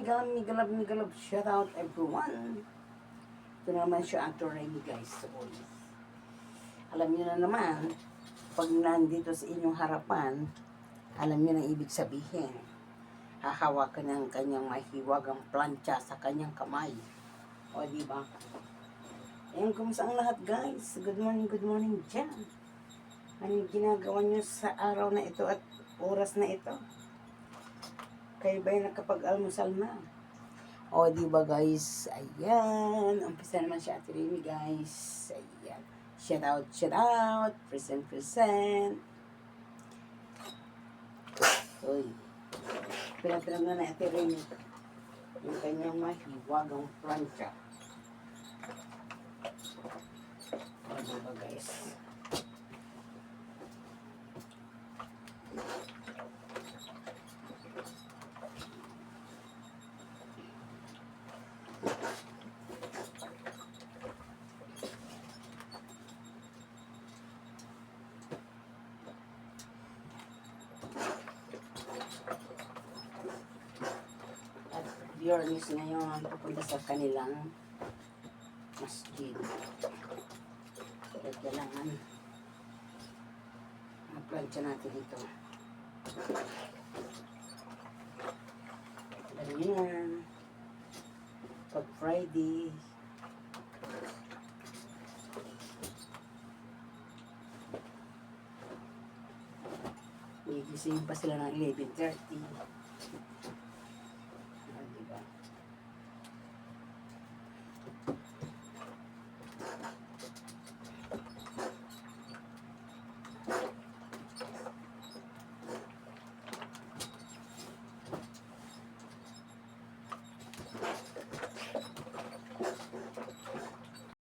migalab, shout out everyone. Ito naman siya, Actor Remy, guys. So, alam niyo na naman, pag nandito sa inyong harapan, alam niyo na ibig sabihin. Hahawakan ng kanyang mahiwagang plancha sa kanyang kamay. O, diba? Ayan, kumusta ang lahat, guys? Good morning dyan. Anong ginagawa niyo sa araw na ito at oras na ito? Kayo ba'y nakapag-almusal na? O, diba guys? Ayan. Umpisa naman siya Ate Remy, guys. Ayan. Shout out. Present. Uy. Pinag na Ate Remy. Yung kanyang mahiwagang plancha. O, diba guys? Bjornis ngayon pupunta sa kanilang masjid. Kaya kailangan ma-plancha natin ito. Ganyan. Pag Friday, gigising pa sila ng 11:30.